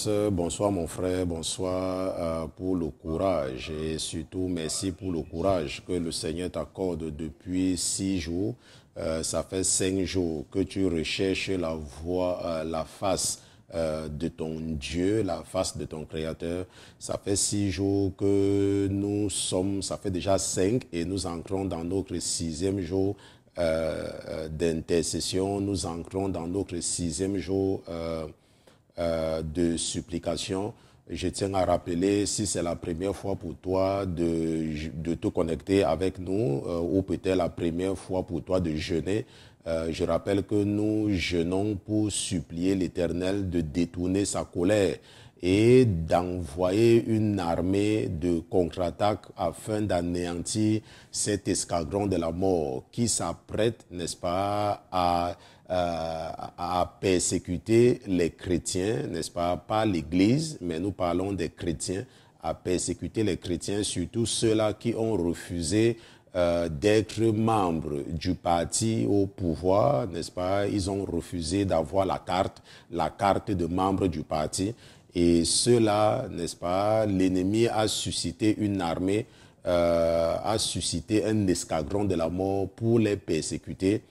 ma soeur, bonsoir mon frère, bonsoir pour le courage et surtout merci pour le courage que le Seigneur t'accorde depuis 6 jours. Ça fait 5 jours que tu recherches la voie, la face de ton Dieu, la face de ton Créateur. Ça fait 6 jours que nous sommes, ça fait déjà 5 et nous entrons dans notre 6e jour d'intercession. Nous entrons dans notre 6e jour de supplication. Je tiens à rappeler, si c'est la première fois pour toi de te connecter avec nous ou peut-être la première fois pour toi de jeûner, je rappelle que nous jeûnons pour supplier l'Éternel de détourner sa colère et d'envoyer une armée de contre-attaque afin d'anéantir cet escadron de la mort qui s'apprête, n'est-ce pas, à persécuter les chrétiens, n'est-ce pas, pas l'Église, mais nous parlons des chrétiens, à persécuter les chrétiens, surtout ceux-là qui ont refusé d'être membres du parti au pouvoir, n'est-ce pas? Ils ont refusé d'avoir la carte de membre du parti. Et ceux-là, n'est-ce pas, l'ennemi a suscité une armée, a suscité un escadron de la mort pour les persécuter.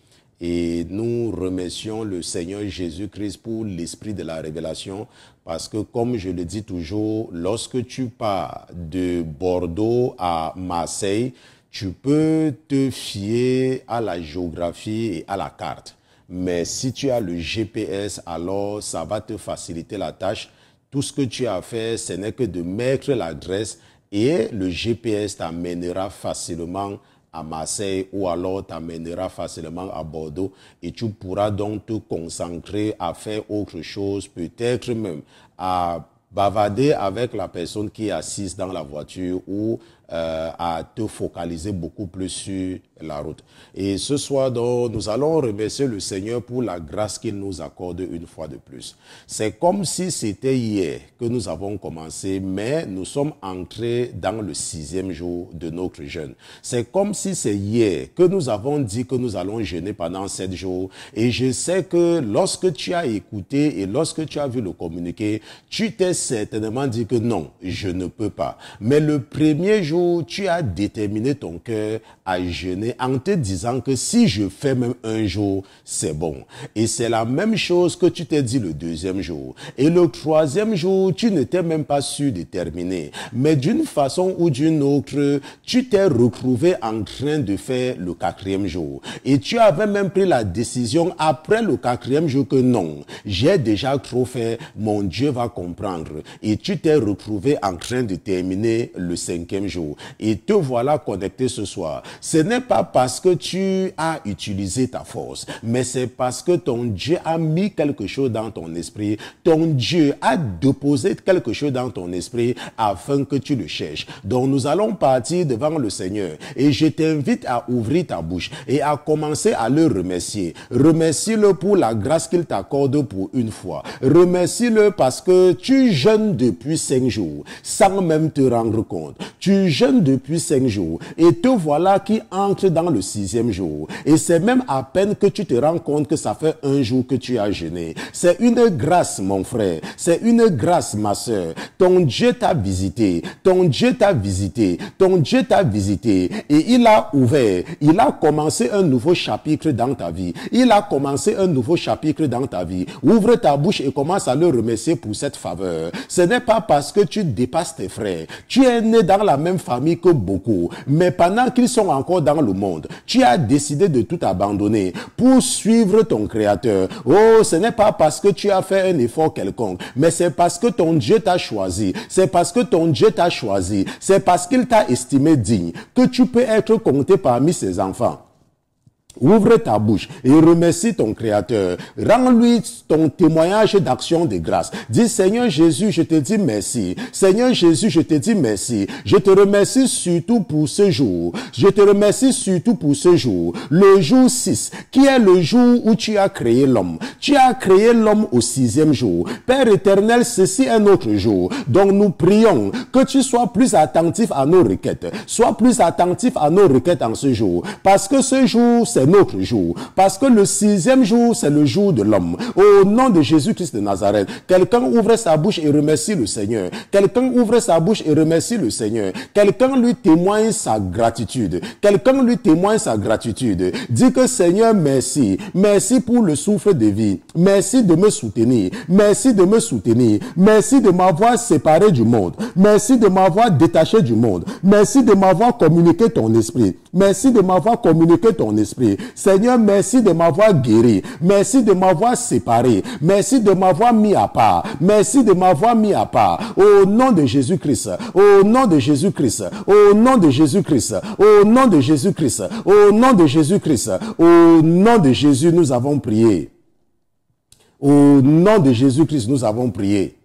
Et nous remercions le Seigneur Jésus-Christ pour l'esprit de la révélation parce que, comme je le dis toujours, lorsque tu pars de Bordeaux à Marseille, tu peux te fier à la géographie et à la carte. Mais si tu as le GPS, alors ça va te faciliter la tâche. Tout ce que tu as à faire, ce n'est que de mettre l'adresse et le GPS t'amènera facilement à Marseille ou alors t'amènera facilement à Bordeaux et tu pourras donc te concentrer à faire autre chose, peut-être même à bavarder avec la personne qui est assise dans la voiture ou à te focaliser beaucoup plus sur la route. Et ce soir, donc, nous allons remercier le Seigneur pour la grâce qu'il nous accorde une fois de plus. C'est comme si c'était hier que nous avons commencé, mais nous sommes entrés dans le 6e jour de notre jeûne. C'est comme si c'est hier que nous avons dit que nous allons jeûner pendant 7 jours. Et je sais que lorsque tu as écouté et lorsque tu as vu le communiqué, tu t'es certainement dit que non, je ne peux pas. Mais le premier jour, tu as déterminé ton cœur à jeûner en te disant que si je fais même un jour, c'est bon. Et c'est la même chose que tu t'es dit le 2e jour. Et le 3e jour, tu n'étais même pas sûr de terminer. Mais d'une façon ou d'une autre, tu t'es retrouvé en train de faire le 4e jour. Et tu avais même pris la décision après le 4e jour que non, j'ai déjà trop fait, mon Dieu va comprendre. Et tu t'es retrouvé en train de terminer le 5e jour. Et te voilà connecté ce soir. Ce n'est pas parce que tu as utilisé ta force, mais c'est parce que ton Dieu a mis quelque chose dans ton esprit. Ton Dieu a déposé quelque chose dans ton esprit afin que tu le cherches. Donc nous allons partir devant le Seigneur et je t'invite à ouvrir ta bouche et à commencer à le remercier. Remercie-le pour la grâce qu'il t'accorde pour une fois. Remercie-le parce que tu jeûnes depuis 5 jours sans même te rendre compte. Tu jeûnes depuis 5 jours et te voilà qui entre dans le 6e jour. Et c'est même à peine que tu te rends compte que ça fait 1 jour que tu as jeûné. C'est une grâce, mon frère. C'est une grâce, ma soeur. Ton Dieu t'a visité. Ton Dieu t'a visité. Ton Dieu t'a visité. Et il a ouvert. Il a commencé un nouveau chapitre dans ta vie. Il a commencé un nouveau chapitre dans ta vie. Ouvre ta bouche et commence à le remercier pour cette faveur. Ce n'est pas parce que tu dépasses tes frères. Tu es né dans la même famille que beaucoup, mais pendant qu'ils sont encore dans le monde, tu as décidé de tout abandonner pour suivre ton Créateur. Oh, ce n'est pas parce que tu as fait un effort quelconque, mais c'est parce que ton Dieu t'a choisi. C'est parce que ton Dieu t'a choisi. C'est parce qu'il t'a estimé digne que tu peux être compté parmi ses enfants. Ouvre ta bouche et remercie ton Créateur. Rends-lui ton témoignage d'action de grâce. Dis, Seigneur Jésus, je te dis merci. Seigneur Jésus, je te dis merci. Je te remercie surtout pour ce jour. Je te remercie surtout pour ce jour. Le jour 6, qui est le jour où tu as créé l'homme. Tu as créé l'homme au 6e jour. Père éternel, ceci est un autre jour. Donc nous prions que tu sois plus attentif à nos requêtes. Sois plus attentif à nos requêtes en ce jour. Parce que ce jour, c'est notre jour. Parce que le 6e jour, c'est le jour de l'homme. Au nom de Jésus-Christ de Nazareth, quelqu'un ouvre sa bouche et remercie le Seigneur. Quelqu'un ouvre sa bouche et remercie le Seigneur. Quelqu'un lui témoigne sa gratitude. Quelqu'un lui témoigne sa gratitude. Dis que Seigneur, merci. Merci pour le souffle de vie. Merci de me soutenir. Merci de me soutenir. Merci de m'avoir séparé du monde. Merci de m'avoir détaché du monde. Merci de m'avoir communiqué ton esprit. Merci de m'avoir communiqué ton esprit. Seigneur, merci de m'avoir guéri. Merci de m'avoir séparé. Merci de m'avoir mis à part. Merci de m'avoir mis à part. Au nom de Jésus-Christ. Au nom de Jésus-Christ. Au nom de Jésus-Christ. Au nom de Jésus-Christ. Au nom de Jésus-Christ. Au nom de Jésus, nous avons prié. Au nom de Jésus-Christ, nous avons prié.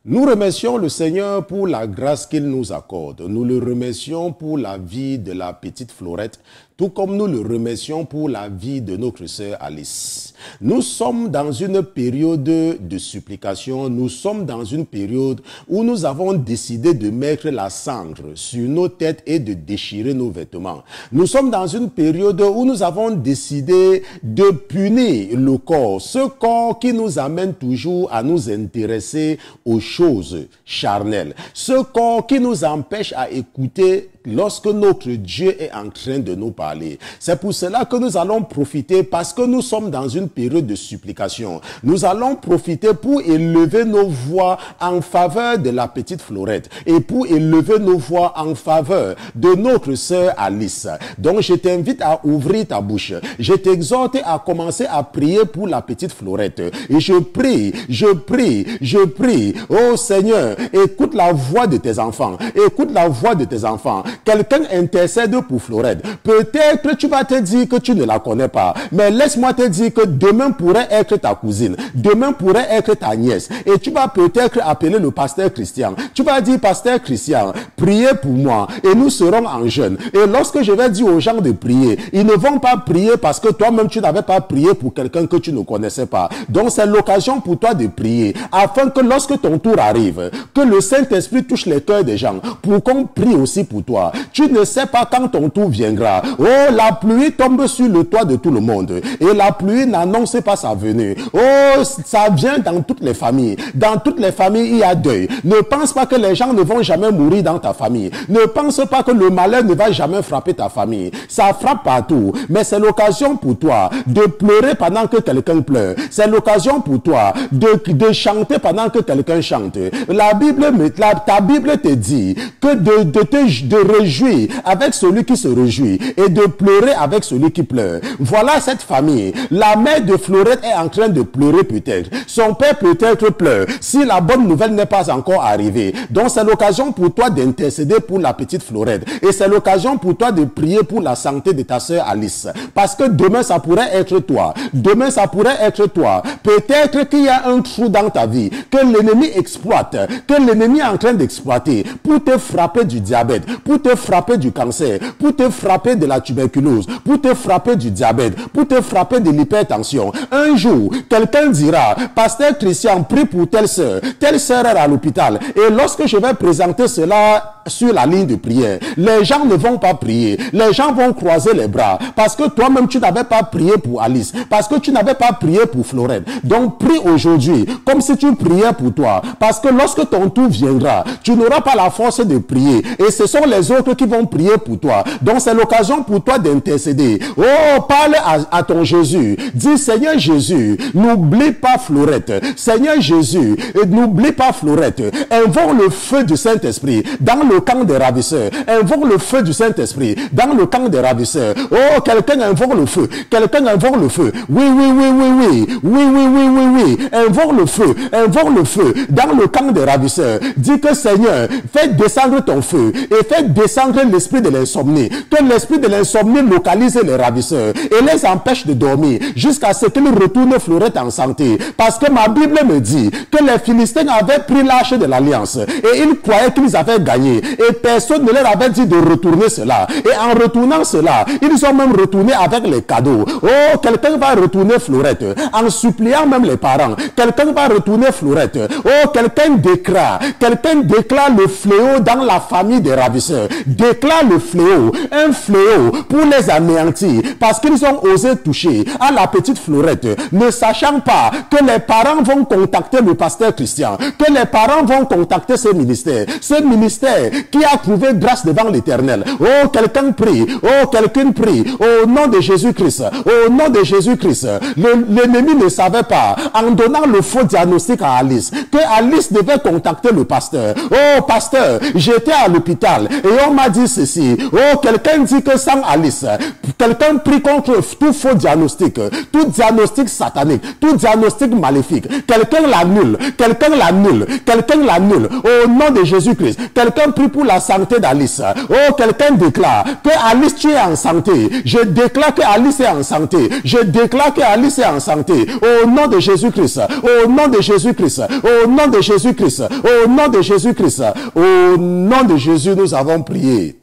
Nous remercions le Seigneur pour la grâce qu'il nous accorde. Nous le remercions pour la vie de la petite Florette, tout comme nous le remercions pour la vie de notre sœur Alice. Nous sommes dans une période de supplication. Nous sommes dans une période où nous avons décidé de mettre la cendre sur nos têtes et de déchirer nos vêtements. Nous sommes dans une période où nous avons décidé de punir le corps, ce corps qui nous amène toujours à nous intéresser aux choses charnelles, ce corps qui nous empêche à écouter lorsque notre Dieu est en train de nous parler. C'est pour cela que nous allons profiter, parce que nous sommes dans une période de supplication. Nous allons profiter pour élever nos voix en faveur de la petite Florette et pour élever nos voix en faveur de notre sœur Alice. Donc je t'invite à ouvrir ta bouche. Je t'exhorte à commencer à prier pour la petite Florette. Et je prie, je prie, je prie. Oh Seigneur, écoute la voix de tes enfants. Écoute la voix de tes enfants. Quelqu'un intercède pour Florette. Peut-être tu vas te dire que tu ne la connais pas. Mais laisse-moi te dire que demain pourrait être ta cousine. Demain pourrait être ta nièce. Et tu vas peut-être appeler le pasteur Christian. Tu vas dire, pasteur Christian, priez pour moi. Et nous serons en jeûne. Et lorsque je vais dire aux gens de prier, ils ne vont pas prier parce que toi-même tu n'avais pas prié pour quelqu'un que tu ne connaissais pas. Donc c'est l'occasion pour toi de prier. Afin que lorsque ton tour arrive, que le Saint-Esprit touche les cœurs des gens. Pour qu'on prie aussi pour toi. Tu ne sais pas quand ton tour viendra. Oh, la pluie tombe sur le toit de tout le monde. Et la pluie n'annonce pas sa venue. Oh, ça vient dans toutes les familles. Dans toutes les familles, il y a deuil. Ne pense pas que les gens ne vont jamais mourir dans ta famille. Ne pense pas que le malheur ne va jamais frapper ta famille. Ça frappe partout. Mais c'est l'occasion pour toi de pleurer pendant que quelqu'un pleure. C'est l'occasion pour toi de chanter pendant que quelqu'un chante. Ta Bible te dit que de réjouir avec celui qui se réjouit et de pleurer avec celui qui pleure. Voilà cette famille. La mère de Florette est en train de pleurer peut-être. Son père peut-être pleure si la bonne nouvelle n'est pas encore arrivée. Donc c'est l'occasion pour toi d'intercéder pour la petite Florette. Et c'est l'occasion pour toi de prier pour la santé de ta sœur Alice. Parce que demain ça pourrait être toi. Demain ça pourrait être toi. Peut-être qu'il y a un trou dans ta vie que l'ennemi exploite, que l'ennemi est en train d'exploiter pour te frapper du diabète, pour te frapper du cancer, pour te frapper de la tuberculose, pour te frapper du diabète, pour te frapper de l'hypertension. Un jour, quelqu'un dira, pasteur Christian, prie pour telle sœur est à l'hôpital. Et lorsque je vais présenter cela sur la ligne de prière, les gens ne vont pas prier. Les gens vont croiser les bras parce que toi-même tu n'avais pas prié pour Alice, parce que tu n'avais pas prié pour Florette. Donc prie aujourd'hui comme si tu priais pour toi, parce que lorsque ton tour viendra, tu n'auras pas la force de prier et ce sont les autres qui vont prier pour toi. Donc c'est l'occasion pour toi d'intercéder. Oh, parle à ton Jésus. Dis, Seigneur Jésus, n'oublie pas Florette. Seigneur Jésus, n'oublie pas Florette. Invoque le feu du Saint-Esprit dans le camp des ravisseurs. Invoque le feu du Saint-Esprit dans le camp des ravisseurs. Oh, quelqu'un invoque le feu. Quelqu'un invoque le feu. Oui, oui, oui, oui, oui. Oui, oui, oui, oui, oui. Invoque le feu. Invoque le feu dans le camp des ravisseurs. Dis que Seigneur, fais descendre ton feu et fais descendre l'esprit de l'insomnie. Que l'esprit de l'insomnie localise les ravisseurs et les empêche de dormir jusqu'à ce qu'ils retournent Florette en santé. Parce que ma Bible me dit que les Philistins avaient pris l'arche de l'alliance et ils croyaient qu'ils avaient gagné. Et personne ne leur avait dit de retourner cela. Et en retournant cela, ils ont même retourné avec les cadeaux. Oh, quelqu'un va retourner Florette en suppliant même les parents. Quelqu'un va retourner Florette. Oh, quelqu'un déclare le fléau dans la famille des ravisseurs. déclare le fléau, un fléau pour les anéantir, parce qu'ils ont osé toucher à la petite Fleurette, ne sachant pas que les parents vont contacter le pasteur Christian, que les parents vont contacter ce ministère qui a trouvé grâce devant l'Éternel. Oh, quelqu'un prie, oh, quelqu'un prie, au nom de Jésus-Christ, au nom de Jésus-Christ. L'ennemi ne savait pas, en donnant le faux diagnostic à Alice, que Alice devait contacter le pasteur. Oh, pasteur, j'étais à l'hôpital et on m'a dit ceci. Oh, quelqu'un dit que sans Alice, quelqu'un prie contre tout faux diagnostic, tout diagnostic satanique, tout diagnostic maléfique. Quelqu'un l'annule, quelqu'un l'annule, quelqu'un l'annule. Au nom de Jésus-Christ, quelqu'un prie pour la santé d'Alice. Oh, quelqu'un déclare que Alice, tu es en santé. Je déclare que Alice est en santé. Je déclare que Alice est en santé. Au nom de Jésus-Christ, au nom de Jésus-Christ, au nom de Jésus-Christ, au nom de Jésus-Christ, au nom de Jésus, nous avons prié.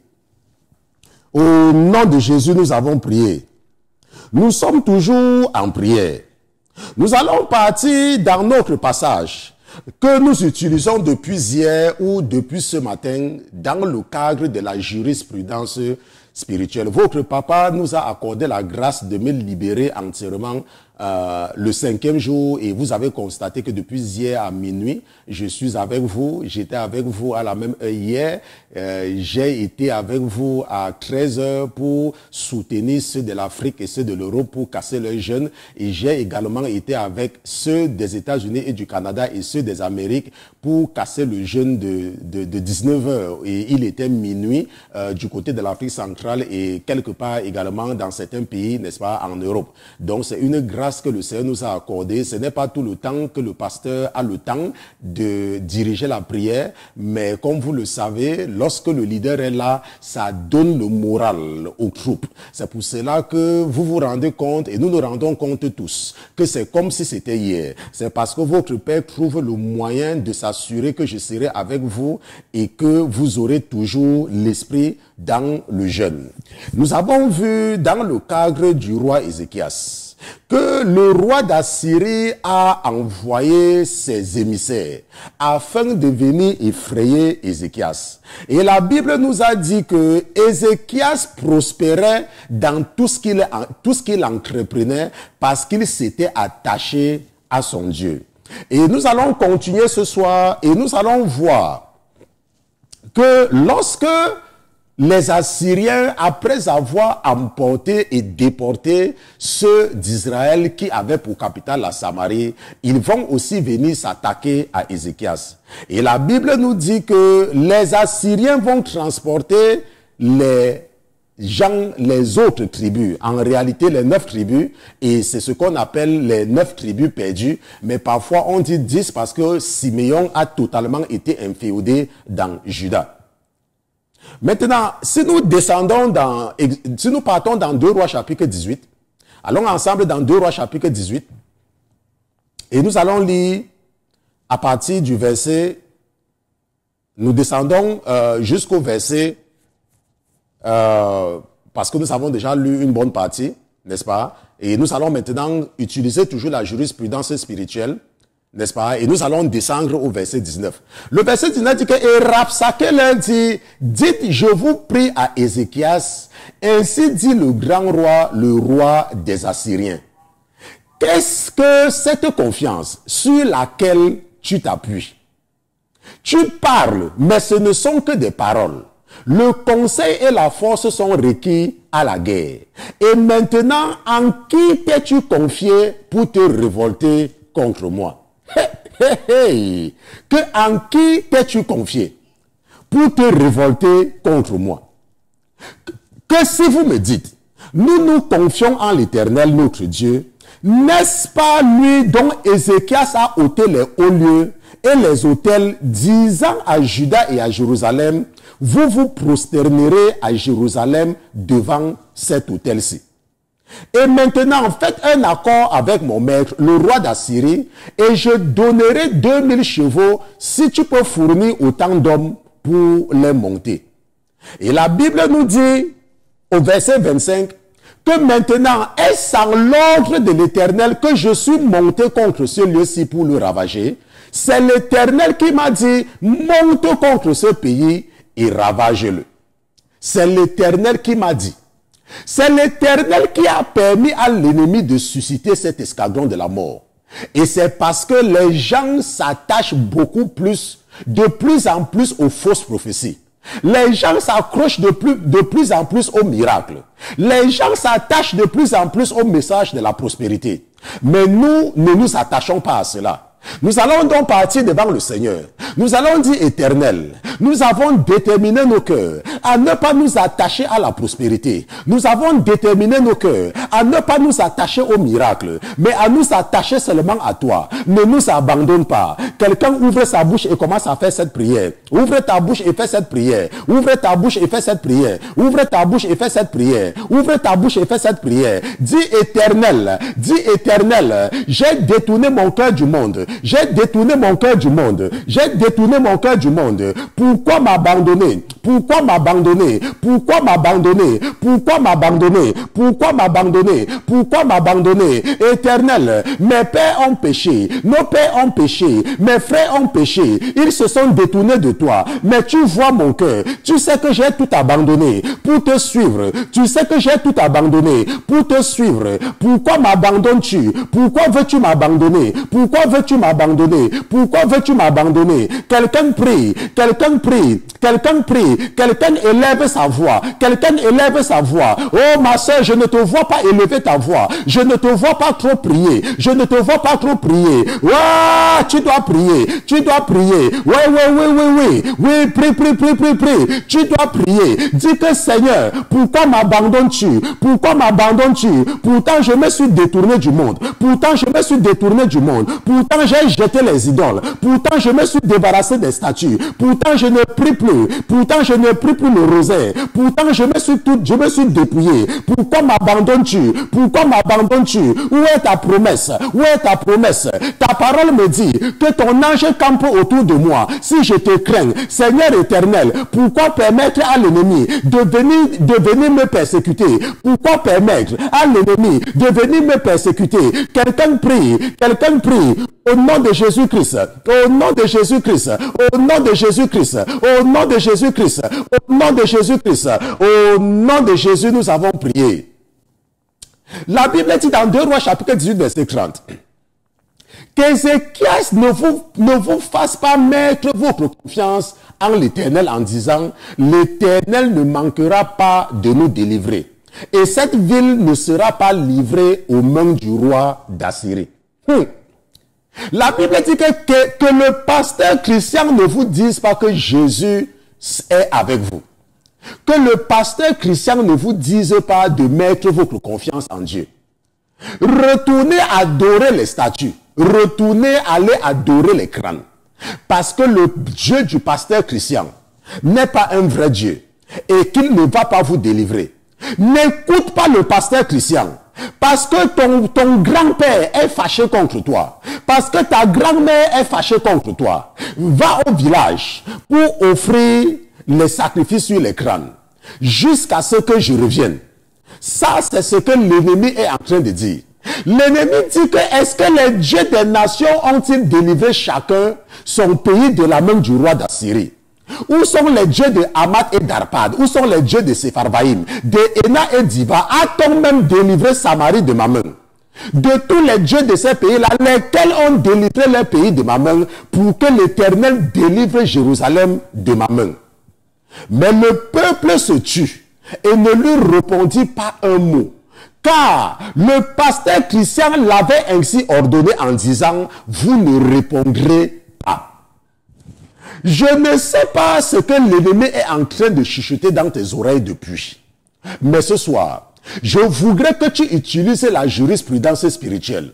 Au nom de Jésus, nous avons prié. Nous sommes toujours en prière. Nous allons partir dans notre passage que nous utilisons depuis hier ou depuis ce matin dans le cadre de la jurisprudence spirituelle. Votre papa nous a accordé la grâce de me libérer entièrement le 5e jour, et vous avez constaté que depuis hier à minuit, je suis avec vous, j'étais avec vous à la même heure hier, j'ai été avec vous à 13 heures pour soutenir ceux de l'Afrique et ceux de l'Europe pour casser leurs jeûnes, et j'ai également été avec ceux des États-Unis et du Canada et ceux des Amériques pour casser le jeûne de 19 heures, et il était minuit du côté de l'Afrique centrale et quelque part également dans certains pays, n'est-ce pas, en Europe. Donc c'est une grâce que le Seigneur nous a accordé. Ce n'est pas tout le temps que le pasteur a le temps de diriger la prière, mais comme vous le savez, lorsque le leader est là, ça donne le moral aux troupes. C'est pour cela que vous vous rendez compte, et nous nous rendons compte tous, que c'est comme si c'était hier. C'est parce que votre Père trouve le moyen de s'assurer que je serai avec vous et que vous aurez toujours l'esprit dans le jeûne. Nous avons vu dans le cadre du roi Ézéchias que le roi d'Assyrie a envoyé ses émissaires afin de venir effrayer Ézéchias. Et la Bible nous a dit que Ézéchias prospérait dans tout ce qu'il entreprenait parce qu'il s'était attaché à son Dieu. Et nous allons continuer ce soir et nous allons voir que lorsque les Assyriens, après avoir emporté et déporté ceux d'Israël qui avaient pour capitale la Samarie, ils vont aussi venir s'attaquer à Ézéchias. Et la Bible nous dit que les Assyriens vont transporter les autres tribus, en réalité les 9 tribus, et c'est ce qu'on appelle les 9 tribus perdues, mais parfois on dit 10 parce que Siméon a totalement été inféodé dans Juda. Maintenant, si nous partons dans 2 Rois chapitre 18, allons ensemble dans 2 Rois chapitre 18, et nous allons lire à partir du verset, nous descendons jusqu'au verset, parce que nous avons déjà lu une bonne partie, n'est-ce pas? Et nous allons maintenant utiliser toujours la jurisprudence spirituelle, n'est-ce pas? Et nous allons descendre au verset 19. Le verset 19 dit que, et Rabsaké leur dit, dites, je vous prie à Ézéchias, ainsi dit le grand roi, le roi des Assyriens. Qu'est-ce que cette confiance sur laquelle tu t'appuies? Tu parles, mais ce ne sont que des paroles. Le conseil et la force sont requis à la guerre. Et maintenant, en qui t'es-tu confié pour te révolter contre moi? Que en qui t'es-tu confié pour te révolter contre moi? Que si vous me dites, nous nous confions en l'Éternel notre Dieu, n'est-ce pas lui dont Ézéchias a ôté les hauts lieux et les autels, disant à Juda et à Jérusalem, vous vous prosternerez à Jérusalem devant cet autel-ci. Et maintenant, faites un accord avec mon maître, le roi d'Assyrie, et je donnerai 2000 chevaux si tu peux fournir autant d'hommes pour les monter. Et la Bible nous dit, au verset 25, que maintenant, est-ce en l'ordre de l'Éternel que je suis monté contre ce lieu-ci pour le ravager? C'est l'Éternel qui m'a dit, monte contre ce pays et ravage-le. C'est l'Éternel qui m'a dit. C'est l'Éternel qui a permis à l'ennemi de susciter cet escadron de la mort. Et c'est parce que les gens s'attachent beaucoup plus, de plus en plus aux fausses prophéties. Les gens s'accrochent de plus en plus aux miracles. Les gens s'attachent de plus en plus au message de la prospérité. Mais nous ne nous attachons pas à cela. Nous allons donc partir devant le Seigneur. Nous allons dire Éternel, nous avons déterminé nos cœurs à ne pas nous attacher à la prospérité. Nous avons déterminé nos cœurs à ne pas nous attacher au miracle, mais à nous attacher seulement à toi. Ne nous abandonne pas. Quelqu'un ouvre sa bouche et commence à faire cette prière. Ouvre ta bouche et fais cette prière. Ouvre ta bouche et fais cette prière. Ouvre ta bouche et fais cette prière. Ouvre ta bouche et fais cette prière. Dis Éternel, j'ai détourné mon cœur du monde. J'ai détourné mon cœur du monde. J'ai détourné mon cœur du monde. Pourquoi m'abandonner? Pourquoi m'abandonner? Pourquoi m'abandonner? Pourquoi m'abandonner? Pourquoi m'abandonner? Pourquoi m'abandonner? Éternel, mes pères ont péché. Nos pères ont péché. Mes frères ont péché. Ils se sont détournés de toi. Mais tu vois mon cœur. Tu sais que j'ai tout abandonné pour te suivre. Tu sais que j'ai tout abandonné pour te suivre. Pourquoi m'abandonnes-tu? Pourquoi veux-tu m'abandonner? Pourquoi veux-tu m'abandonner? Pourquoi veux-tu m'abandonner? Quelqu'un prie, quelqu'un prie, quelqu'un prie, quelqu'un élève sa voix, quelqu'un élève sa voix. Oh ma soeur, je ne te vois pas élever ta voix, je ne te vois pas trop prier, je ne te vois pas trop prier. Ouais, tu dois prier, tu dois prier. Oui, prie, tu dois prier. Dis que Seigneur, pourquoi m'abandonnes-tu? Pourquoi m'abandonnes-tu? Pourtant je me suis détourné du monde, pourtant je me suis détourné du monde, pourtant j'ai jeté les idoles, pourtant je me suis débarrassé des statues, pourtant je ne prie plus, pourtant je ne prie plus le rosaire, pourtant je me suis dépouillé. Pourquoi m'abandonnes-tu? Pourquoi m'abandonnes-tu? Où est ta promesse? Où est ta promesse? Ta parole me dit que ton ange campe autour de moi si je te crains. Seigneur éternel, pourquoi permettre à l'ennemi de venir me persécuter? Pourquoi permettre à l'ennemi de venir me persécuter? Quelqu'un prie, au nom de Jésus-Christ, au nom de Jésus-Christ, au nom de Jésus-Christ, au nom de Jésus-Christ, au nom de Jésus-Christ, au nom de Jésus, nous avons prié. La Bible dit dans 2 Rois chapitre 18 verset 30 qu'Ézéchias ne vous fasse pas mettre votre confiance en l'Éternel en disant l'Éternel ne manquera pas de nous délivrer et cette ville ne sera pas livrée aux mains du roi d'Assyrie. La Bible dit que le pasteur Christian ne vous dise pas que Jésus est avec vous. Que le pasteur Christian ne vous dise pas de mettre votre confiance en Dieu. Retournez adorer les statues. Retournez aller adorer les crânes. Parce que le Dieu du pasteur Christian n'est pas un vrai Dieu et qu'il ne va pas vous délivrer. N'écoute pas le pasteur Christian. Parce que ton grand-père est fâché contre toi. Parce que ta grand-mère est fâchée contre toi. Va au village pour offrir les sacrifices sur les crânes. Jusqu'à ce que je revienne. Ça, c'est ce que l'ennemi est en train de dire. L'ennemi dit que est-ce que les dieux des nations ont-ils délivré chacun son pays de la main du roi d'Assyrie? Où sont les dieux de Hamath et d'Arpad? Où sont les dieux de Sepharvaïm, de Héna et d'Iva? A-t-on même délivré Samarie de ma main? De tous les dieux de ces pays-là, lesquels ont délivré leur pays de ma main pour que l'Éternel délivre Jérusalem de ma main? Mais le peuple se tut et ne lui répondit pas un mot. Car le pasteur Christian l'avait ainsi ordonné en disant, vous ne répondrez pas. Je ne sais pas ce que l'ennemi est en train de chuchoter dans tes oreilles depuis. Mais ce soir, je voudrais que tu utilises la jurisprudence spirituelle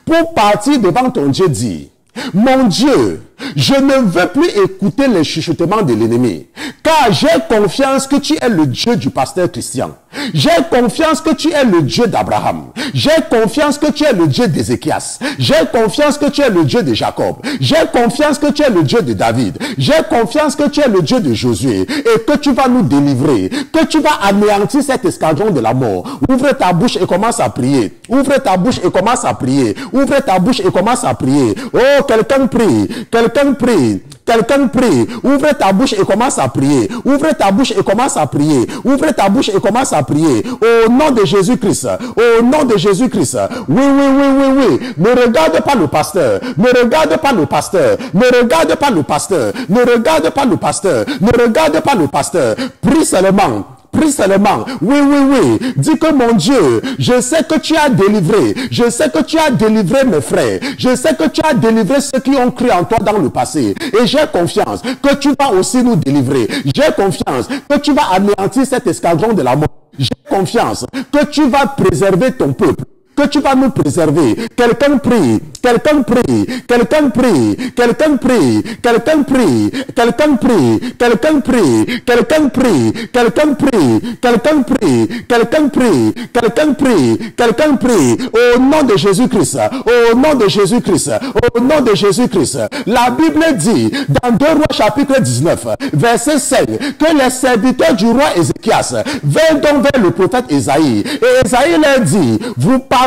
pour partir devant ton Dieu dire, mon Dieu, je ne veux plus écouter les chuchotements de l'ennemi, car j'ai confiance que tu es le Dieu du pasteur Christian. J'ai confiance que tu es le Dieu d'Abraham. J'ai confiance que tu es le Dieu d'Ézéchias. J'ai confiance que tu es le Dieu de Jacob. J'ai confiance que tu es le Dieu de David. J'ai confiance que tu es le Dieu de Josué et que tu vas nous délivrer, que tu vas anéantir cet escadron de la mort. Ouvre ta bouche et commence à prier. Ouvre ta bouche et commence à prier. Ouvre ta bouche et commence à prier. Oh, quelqu'un prie. Quelqu'un prie. Quelqu'un prie. Ouvre ta bouche et commence à prier. Ouvre ta bouche et commence à prier. Ouvre ta bouche et commence à prier. Au nom de Jésus-Christ. Au nom de Jésus-Christ. Oui, oui, oui, oui, oui. Ne regarde pas le pasteur. Ne regarde pas le pasteur. Ne regarde pas le pasteur. Ne regarde pas le pasteur. Ne regarde pas le pasteur. Prie seulement. Prie seulement. Oui, oui, oui. Dis que mon Dieu, je sais que tu as délivré. Je sais que tu as délivré mes frères. Je sais que tu as délivré ceux qui ont cru en toi dans le passé. Et j'ai confiance que tu vas aussi nous délivrer. J'ai confiance que tu vas anéantir cet escadron de la mort. J'ai confiance que tu vas préserver ton peuple. Que tu vas nous préserver. Quelqu'un prie, quelqu'un prie, quelqu'un prie, quelqu'un prie, quelqu'un prie, quelqu'un prie, quelqu'un prie, quelqu'un prie, quelqu'un prie, quelqu'un prie, quelqu'un prie, quelqu'un prie, quelqu'un prie, au nom de Jésus-Christ, au nom de Jésus-Christ, au nom de Jésus-Christ. La Bible dit, dans 2 Rois chapitre 19, verset 5, que les serviteurs du roi Ézéchias vinrent donc vers le prophète Ésaïe. Et Ésaïe leur dit, vous parlerez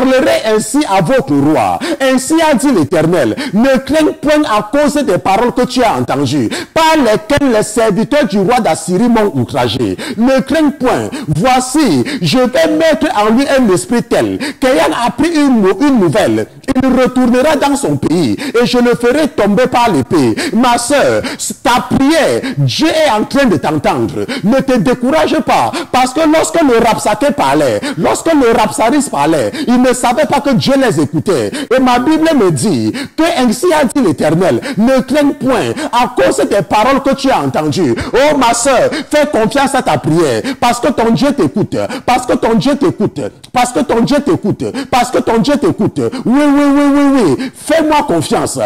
ainsi à votre roi. Ainsi a dit l'Éternel, ne crains point à cause des paroles que tu as entendues, par lesquelles les serviteurs du roi d'Assyrie m'ont outragé. Ne crains point. Voici, je vais mettre en lui un esprit tel qu'ayant appris une nouvelle, il retournera dans son pays et je le ferai tomber par l'épée. Ma soeur, ta prière, Dieu est en train de t'entendre. Ne te décourage pas, parce que lorsque le Rapsaké parlait, lorsque le Rapsaris parlait, il ne savait pas que Dieu les écoutait. Et ma Bible me dit que ainsi a dit l'Éternel, ne crains point à cause des paroles que tu as entendues. Oh ma soeur, fais confiance à ta prière, parce que ton Dieu t'écoute, parce que ton Dieu t'écoute, parce que ton Dieu t'écoute, parce que ton Dieu t'écoute. Oui, oui, oui, oui, oui. Fais-moi confiance,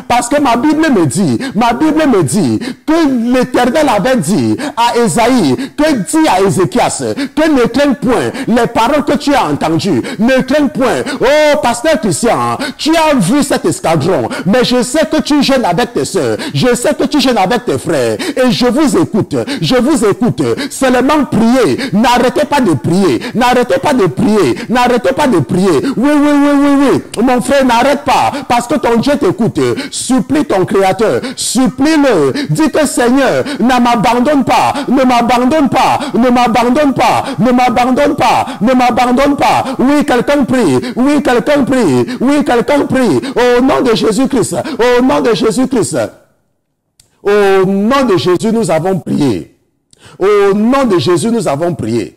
parce que ma Bible me dit que l'Éternel avait dit à Ésaïe, que dit à Ézéchias, que ne crains point les paroles que tu as entendues. Ne crains point. Oh, pasteur Christian, tu as vu cet escadron, mais je sais que tu gênes avec tes soeurs, je sais que tu gênes avec tes frères, et je vous écoute, seulement priez, n'arrêtez pas de prier, n'arrêtez pas de prier, n'arrêtez pas de prier. Oui, oui, oui, oui, oui, mon frère, n'arrête pas, parce que ton Dieu t'écoute. Supplie ton Créateur, supplie-le, dis que Seigneur, ne m'abandonne pas, ne m'abandonne pas, ne m'abandonne pas, ne m'abandonne pas, ne m'abandonne pas. Oui, quelqu'un prie, oui, quelqu'un prie, oui, quelqu'un prie, au nom de Jésus-Christ, au nom de Jésus-Christ. Au nom de Jésus, nous avons prié. Au nom de Jésus, nous avons prié.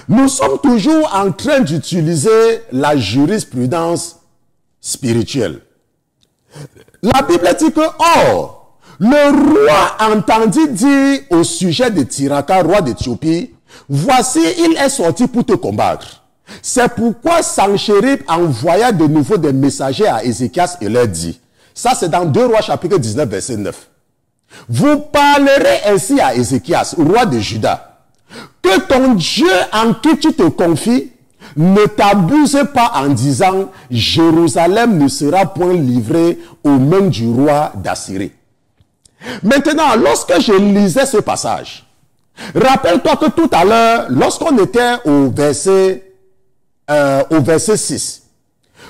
Nous sommes toujours en train d'utiliser la jurisprudence spirituelle. La Bible dit que, or, le roi entendit dire au sujet de Tiraka, roi d'Éthiopie, voici, il est sorti pour te combattre. C'est pourquoi Sanchérib envoya de nouveau des messagers à Ézéchias et leur dit, ça c'est dans 2 Rois chapitre 19 verset 9. Vous parlerez ainsi à Ézéchias, roi de Juda, que ton Dieu en qui tu te confies ne t'abuse pas en disant, Jérusalem ne sera point livrée aux mains du roi d'Assyrie. Maintenant, lorsque je lisais ce passage, rappelle-toi que tout à l'heure, lorsqu'on était au verset 6,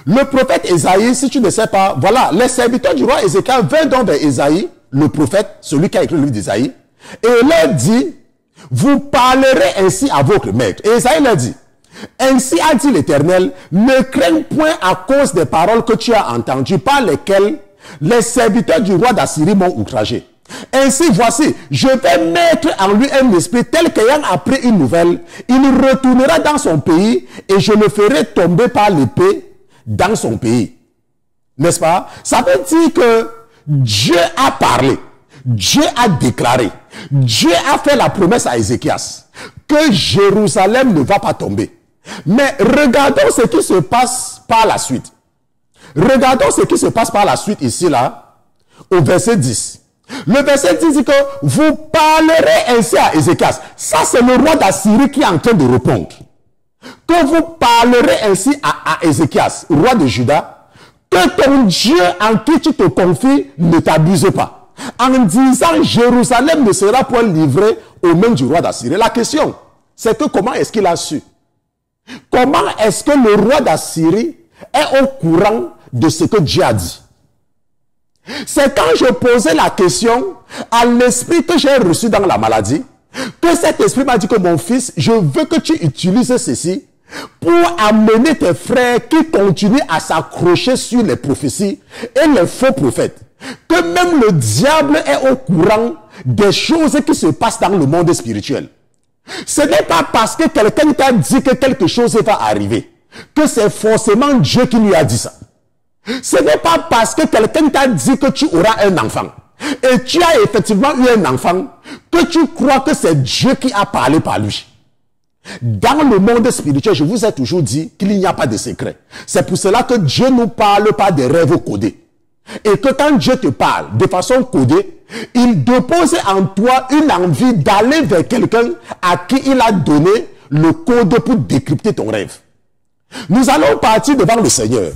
le prophète Ésaïe, si tu ne sais pas, voilà, les serviteurs du roi Ézéchias vinrent donc vers Ésaïe, le prophète, celui qui a écrit le livre d'Ésaïe, et il leur dit, vous parlerez ainsi à votre maître. Et Ésaïe leur dit, ainsi a dit l'Éternel, ne crains point à cause des paroles que tu as entendues, par lesquelles les serviteurs du roi d'Assyrie m'ont outragé. Ainsi, voici, je vais mettre en lui un esprit tel qu'ayant appris une nouvelle, il retournera dans son pays et je le ferai tomber par l'épée dans son pays. N'est-ce pas? Ça veut dire que Dieu a parlé, Dieu a déclaré, Dieu a fait la promesse à Ézéchias que Jérusalem ne va pas tomber. Mais regardons ce qui se passe par la suite. Regardons ce qui se passe par la suite ici, là, au verset 10. Le verset 10 dit que vous parlerez ainsi à Ézéchias. Ça, c'est le roi d'Assyrie qui est en train de répondre. Que vous parlerez ainsi à Ézéchias, roi de Juda, que ton Dieu en qui tu te confies ne t'abuse pas. En disant Jérusalem ne sera point livré aux mains du roi d'Assyrie. La question, c'est que comment est-ce qu'il a su? Comment est-ce que le roi d'Assyrie est au courant de ce que Dieu a dit? C'est quand je posais la question à l'esprit que j'ai reçu dans la maladie, que cet esprit m'a dit que mon fils, je veux que tu utilises ceci pour amener tes frères qui continuent à s'accrocher sur les prophéties et les faux prophètes. Que même le diable est au courant des choses qui se passent dans le monde spirituel. Ce n'est pas parce que quelqu'un t'a dit que quelque chose va arriver que c'est forcément Dieu qui lui a dit ça. Ce n'est pas parce que quelqu'un t'a dit que tu auras un enfant et tu as effectivement eu un enfant que tu crois que c'est Dieu qui a parlé par lui. Dans le monde spirituel, je vous ai toujours dit qu'il n'y a pas de secret. C'est pour cela que Dieu ne nous parle pas des rêves codés. Et que quand Dieu te parle de façon codée, il dépose en toi une envie d'aller vers quelqu'un à qui il a donné le code pour décrypter ton rêve. Nous allons partir devant le Seigneur.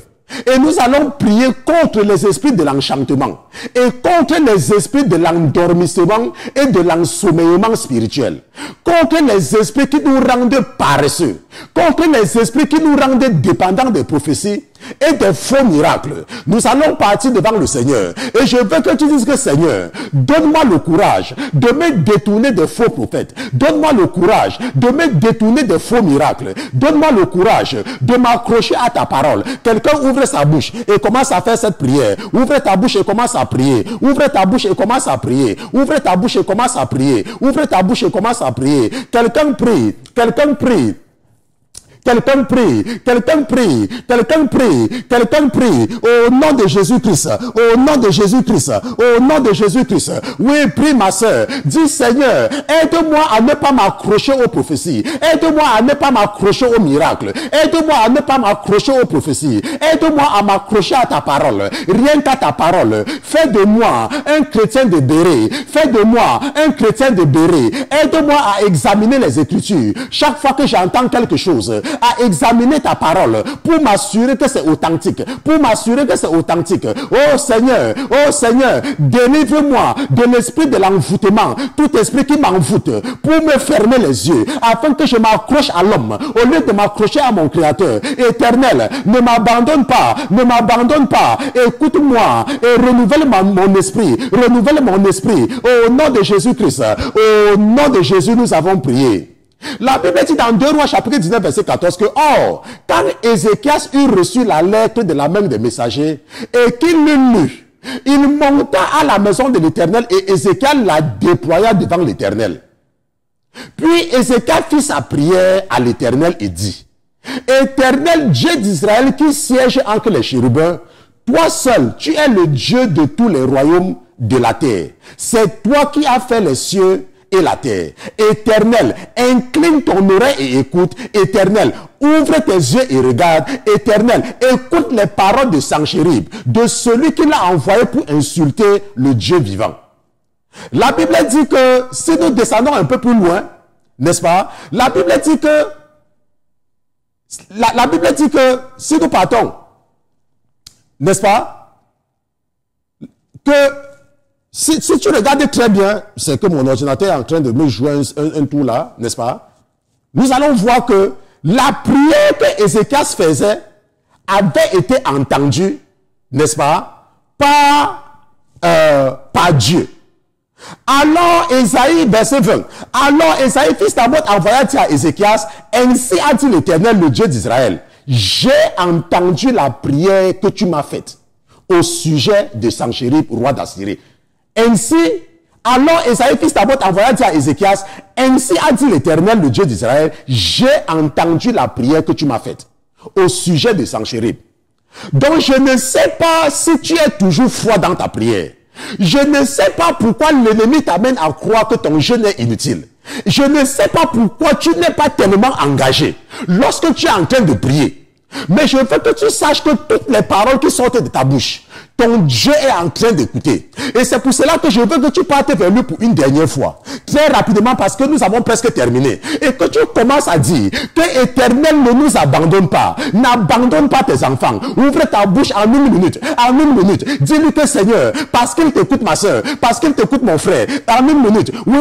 Et nous allons prier contre les esprits de l'enchantement et contre les esprits de l'endormissement et de l'ensommeillement spirituel, contre les esprits qui nous rendent paresseux, contre les esprits qui nous rendent dépendants des prophéties et des faux miracles. Nous allons partir devant le Seigneur et je veux que tu dises que Seigneur, donne-moi le courage de me détourner des faux prophètes, donne-moi le courage de me détourner des faux miracles, donne-moi le courage de m'accrocher à ta parole. Quelqu'un ouvre sa bouche et commence à faire cette prière. Ouvre ta bouche et commence à prier. Ouvre ta bouche et commence à prier. Ouvre ta bouche et commence à prier. Ouvre ta bouche et commence à prier. Quelqu'un prie. Quelqu'un prie. Quelqu'un prie, quelqu'un prie, quelqu'un prie, quelqu'un prie, au nom de Jésus-Christ, au nom de Jésus-Christ, au nom de Jésus-Christ. Oui, prie ma soeur, dis Seigneur, aide-moi à ne pas m'accrocher aux prophéties, aide-moi à ne pas m'accrocher aux miracles, aide-moi à ne pas m'accrocher aux prophéties, aide-moi à m'accrocher à ta parole, rien qu'à ta parole. Fais de moi un chrétien de Béret, fais de moi un chrétien de Béret, aide-moi à examiner les Écritures, chaque fois que j'entends quelque chose, à examiner ta parole pour m'assurer que c'est authentique, pour m'assurer que c'est authentique. Oh Seigneur, délivre-moi de l'esprit de l'envoûtement, tout esprit qui m'envoûte, pour me fermer les yeux, afin que je m'accroche à l'homme, au lieu de m'accrocher à mon Créateur. Éternel, ne m'abandonne pas, écoute-moi et renouvelle mon esprit, au nom de Jésus-Christ, au nom de Jésus nous avons prié. La Bible dit dans 2 Rois chapitre 19 verset 14 que or, quand Ézéchias eut reçu la lettre de la main des messagers et qu'il l'eut lue, il monta à la maison de l'Éternel et Ézéchias la déploya devant l'Éternel. Puis Ézéchias fit sa prière à l'Éternel et dit, Éternel Dieu d'Israël qui siège entre les chérubins, toi seul, tu es le Dieu de tous les royaumes de la terre. C'est toi qui as fait les cieux et la terre. Éternel, incline ton oreille et écoute. Éternel, ouvre tes yeux et regarde. Éternel, écoute les paroles de Sanchérib, de celui qui l'a envoyé pour insulter le Dieu vivant. La Bible dit que, si nous descendons un peu plus loin, n'est-ce pas, la Bible dit que, si nous partons, n'est-ce pas, que, si tu regardes très bien, c'est que mon ordinateur est en train de me jouer un tour là, n'est-ce pas? Nous allons voir que la prière que Ézéchias faisait avait été entendue, n'est-ce pas? Par Dieu. Alors Ésaïe, verset 20, alors Ésaïe, fils d'Amoz, envoya dire à Ézéchias, ainsi a dit l'Éternel, le Dieu d'Israël, j'ai entendu la prière que tu m'as faite au sujet de Sanchérib, roi d'Assyrie. Ainsi, alors Ésaïe, fils d'Amoz, envoya dire à Ézéchias, ainsi a dit l'Éternel, le Dieu d'Israël, j'ai entendu la prière que tu m'as faite au sujet de Sanchérib. Donc je ne sais pas si tu es toujours froid dans ta prière. Je ne sais pas pourquoi l'ennemi t'amène à croire que ton jeûne est inutile. Je ne sais pas pourquoi tu n'es pas tellement engagé lorsque tu es en train de prier. Mais je veux que tu saches que toutes les paroles qui sortent de ta bouche, ton Dieu est en train d'écouter. Et c'est pour cela que je veux que tu partes vers lui pour une dernière fois. Très rapidement parce que nous avons presque terminé. Et que tu commences à dire que l'Éternel ne nous abandonne pas. N'abandonne pas tes enfants. Ouvre ta bouche en une minute. En une minute. Dis-lui que Seigneur, parce qu'il t'écoute ma soeur, parce qu'il t'écoute mon frère, en une minute. Oui.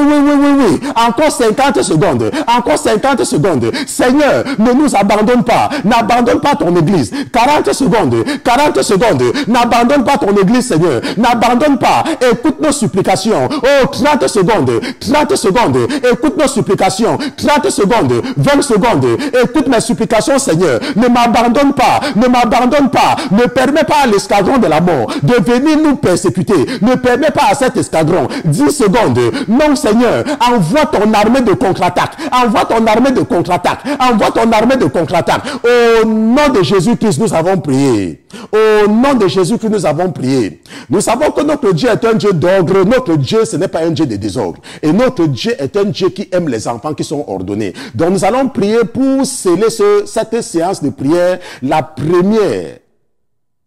Encore 50 secondes. Encore 50 secondes. Seigneur, ne nous abandonne pas. N'abandonne pas ton église. 40 secondes. 40 secondes. N'abandonne pas pas ton église, Seigneur. N'abandonne pas. Écoute nos supplications. Oh, 30 secondes. 30 secondes. Écoute nos supplications. 30 secondes. 20 secondes. Écoute mes supplications, Seigneur. Ne m'abandonne pas. Ne m'abandonne pas. Ne permets pas à l'escadron de la mort de venir nous persécuter. Ne permets pas à cet escadron. 10 secondes. Non, Seigneur. Envoie ton armée de contre-attaque. Envoie ton armée de contre-attaque. Envoie ton armée de contre-attaque. Au nom de Jésus-Christ, nous avons prié. Au nom de Jésus-Christ, nous avons prié. Nous savons que notre Dieu est un Dieu d'ordre. Notre Dieu, ce n'est pas un Dieu de désordre. Et notre Dieu est un Dieu qui aime les enfants qui sont ordonnés. Donc nous allons prier pour sceller cette séance de prière, la première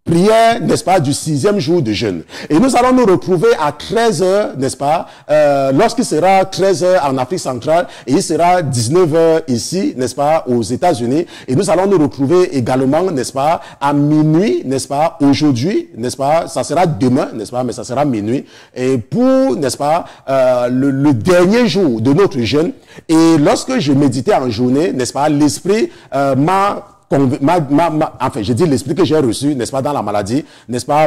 prière, n'est-ce pas, du 6e jour de jeûne. Et nous allons nous retrouver à 13h, n'est-ce pas, lorsqu'il sera 13h en Afrique centrale et il sera 19h ici, n'est-ce pas, aux États-Unis. Et nous allons nous retrouver également, n'est-ce pas, à minuit, n'est-ce pas, aujourd'hui, n'est-ce pas, ça sera demain, n'est-ce pas, mais ça sera minuit. Et pour, n'est-ce pas, le dernier jour de notre jeûne. Et lorsque je méditais en journée, n'est-ce pas, l'Esprit enfin, je dis l'esprit que j'ai reçu, n'est-ce pas, dans la maladie, n'est-ce pas,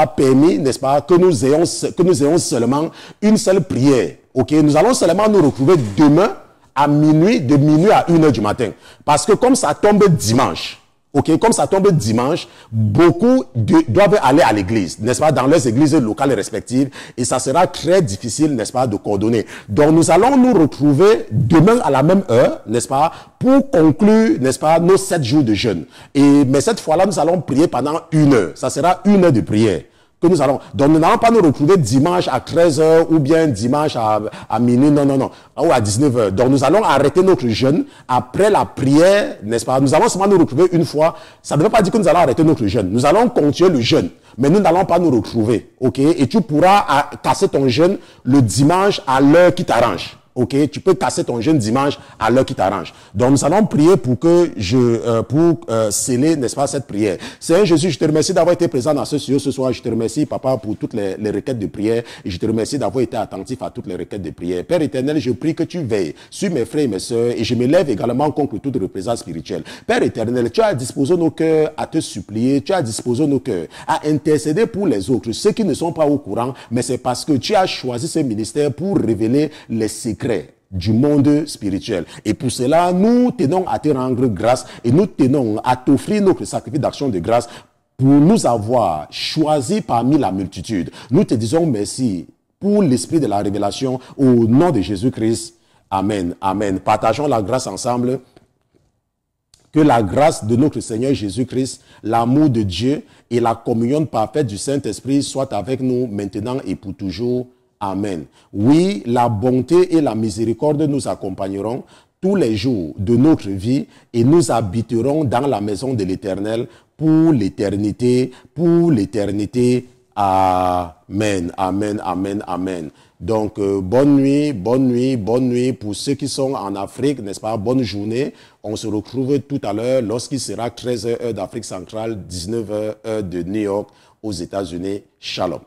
permis, n'est-ce pas, que nous ayons seulement une seule prière. Ok, nous allons seulement nous retrouver demain à minuit, de minuit à 1h du matin. Parce que comme ça tombe dimanche, ok, comme ça tombe dimanche, beaucoup doivent aller à l'église, n'est-ce pas, dans leurs églises locales respectives, et ça sera très difficile, n'est-ce pas, de coordonner. Donc, nous allons nous retrouver demain à la même heure, n'est-ce pas, pour conclure, n'est-ce pas, nos 7 jours de jeûne. Mais cette fois-là, nous allons prier pendant 1 heure. Ça sera 1 heure de prière. Que nous allons. Donc, nous n'allons pas nous retrouver dimanche à 13h ou bien dimanche à minuit, non, ou à 19h. Donc, nous allons arrêter notre jeûne après la prière, n'est-ce pas? Nous allons seulement nous retrouver une fois. Ça ne veut pas dire que nous allons arrêter notre jeûne. Nous allons continuer le jeûne, mais nous n'allons pas nous retrouver, ok? Et tu pourras casser ton jeûne le dimanche à l'heure qui t'arrange. Ok, tu peux casser ton jeûne dimanche à l'heure qui t'arrange. Donc, nous allons prier pour sceller, n'est-ce pas, cette prière. Seigneur Jésus, je te remercie d'avoir été présent dans ce studio ce soir. Je te remercie, Papa, pour toutes les requêtes de prière. Et je te remercie d'avoir été attentif à toutes les requêtes de prière. Père éternel, je prie que tu veilles sur mes frères et mes sœurs. Et je me lève également contre toute représailles spirituelle. Père éternel, tu as disposé nos cœurs à te supplier. Tu as disposé nos cœurs à intercéder pour les autres. Ceux qui ne sont pas au courant, mais c'est parce que tu as choisi ce ministère pour révéler les secrets du monde spirituel. Et pour cela, nous tenons à te rendre grâce et nous tenons à t'offrir notre sacrifice d'action de grâce pour nous avoir choisis parmi la multitude. Nous te disons merci pour l'esprit de la révélation au nom de Jésus-Christ. Amen. Amen. Partageons la grâce ensemble. Que la grâce de notre Seigneur Jésus-Christ, l'amour de Dieu et la communion parfaite du Saint-Esprit soient avec nous maintenant et pour toujours. Amen. Oui, la bonté et la miséricorde nous accompagneront tous les jours de notre vie et nous habiterons dans la maison de l'Éternel pour l'éternité, pour l'éternité. Amen, amen, amen, amen. Donc, bonne nuit, bonne nuit, bonne nuit pour ceux qui sont en Afrique, n'est-ce pas? Bonne journée. On se retrouve tout à l'heure lorsqu'il sera 13h heure d'Afrique centrale, 19h heure de New York aux États-Unis. Shalom.